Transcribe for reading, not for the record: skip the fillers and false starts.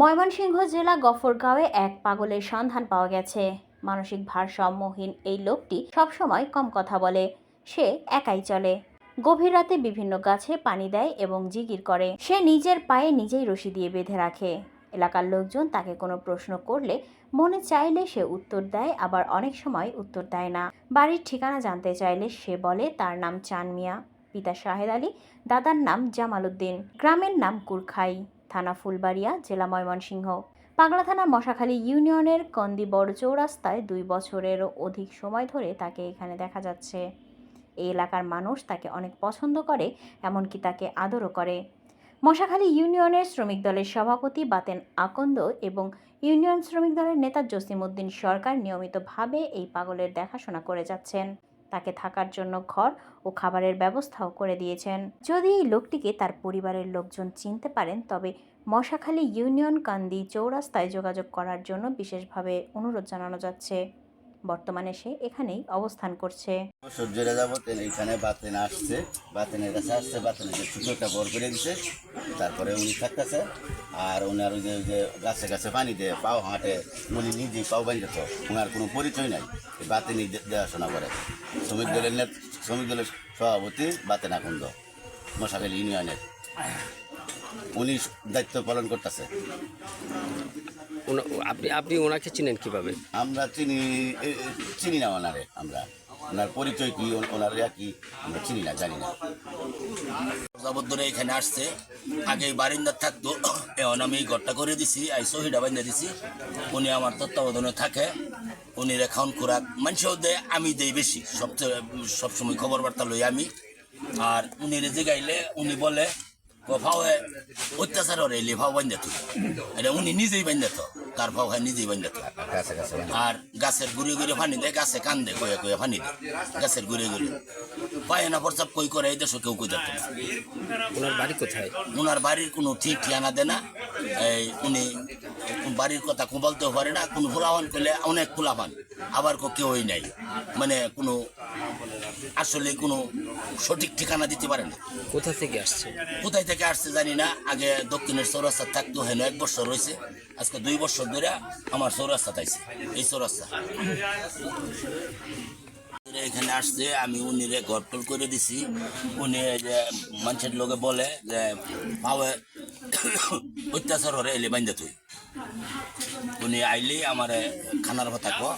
ময়মনসিংহ জেলা গফরগাঁওয়ে এক পাগলের সন্ধান পাওয়া গেছে। মানসিক ভারসাম্যহীন এই লোকটি সবসময় কম কথা বলে। সে একাই চলে। গভীর রাতে বিভিন্ন গাছে পানি দেয় এবং জিগির করে। সে নিজের পায়ে নিজেই রশি দিয়ে বেঁধে রাখে। এলাকার লোকজন তাকে কোনো প্রশ্ন করলে মনে চাইলে সে উত্তর দেয়, আবার অনেক সময় উত্তর দেয় না। বাড়ির ঠিকানা জানতে চাইলে সে বলে তার নাম চান মিয়া, পিতা শাহেদ আলী, দাদার নাম জামাল উদ্দিন, গ্রামের নাম কুরখাই, থানা ফুলবাড়িয়া, জেলা ময়মনসিংহ। পাগলা থানা মশাখালী ইউনিয়নের কন্দি বড় চৌরাস্তায় 2 বছরেরও অধিক সময় ধরে তাকে এখানে দেখা যাচ্ছে। এই এলাকার মানুষ তাকে অনেক পছন্দ করে, এমনকি তাকে আদরও করে। মশাখালী ইউনিয়নের শ্রমিক দলের সভাপতি বাতেন আকন্দ এবং ইউনিয়ন শ্রমিক দলের নেতা জসিম উদ্দিন সরকার নিয়মিতভাবে এই পাগলের দেখাশোনা করে যাচ্ছেন। তাকে থাকার জন্য ঘর ও খাবারের ব্যবস্থাও করে দিয়েছেন। যদি এই লোকটিকে তার পরিবারের লোকজন চিনতে পারেন, তবে মশাখালী ইউনিয়ন কান্দি চৌরাস্তায় যোগাযোগ করার জন্য বিশেষভাবে অনুরোধ জানানো যাচ্ছে। বর্তমানে সে এখানেই অবস্থান করছে। সূর্যের যাবত এইখানে বাতেন আসছে, বাতেনের কাছে আসছে, বাতেনের ছোটো একটা বর করে দিছে। তারপরে উনি থাকতেছে, আর ওনার ওই যে গাছে গাছে পানি দেয়, পাও হাঁটে, উনি নিজেই পাও বাঁধে, তো ওনার কোনো পরিচয় নাই। বাতেনই দেখাশোনা করে। শ্রমিক দলের সভাপতি বাতেন আকন্দ, মশাখালী ইউনিয়নের, উনি দায়িত্ব পালন করতেছে। আপনি ওনাকে চিনেন কিভাবে? আমরা চিনি না ওনারে, আমরা ওনার পরিচয় কি, ওনার কি আমরা চিনি না, জানি না। যাবত ধরে এখানে আসছে, আগে বারিন্দার থাকতো, এখন আমি এই ঘরটা করে দিছি, এই সহিটা বান্ধা দিছি। উনি আমার তত্ত্বাবধানে থাকে, উনি খাওন খোরাক মানুষও দেয়, আমি দেই বেশি, সবসময় খবর বার্তা লই আমি। আর উনি রেজে গাইলে উনি বলে ভাওয়ে অত্যাচার হরে এলে ভাও বান্ধা তুই, এটা উনি নিজেই বান্ধা, তো তার ভাও হয় নিজেই বান্ধা। আর গাছের ঘুরে ঘুরে পানি দেয়, গাছে কান্দে কয়ে কয়ে পানি দেয়, গাছের ঘুরে ঘুরে পায় না প্রস্তাব কই করে, এই দেশে কেউ কই দেখতো না। ওনার বাড়ি কোথায়? ওনার বাড়ির কোনো ঠিক ঠিকানা দেয় না। এই উনি বাড়ির কথা বলতেও পারে না। কোনো ফুলাবান করলে অনেক ফুলাবান, আবার কেউই নাই, মানে কোনো আসলে কোনো সঠিক ঠিকানা দিতে পারে না। কোথা থেকে আসছে? কোথায় থেকে আসছে জানি না। আগে দক্ষিণের চৌরাস্তা থাকতো, হেন 1 বছর রয়েছে, আজকে 2 বছর ধরে আমার চৌরাস্তা থাইছে, এই চৌরাস্তা। এখানে আসছে, আমি উনিরে ঘরটল করে দিছি। উনি যে মানুষের লোকে বলে যে পাওয়ে অত্যাচার হরে এলে বাইন্দা তুই, উনি আইলেই আমার খানার কথা কো।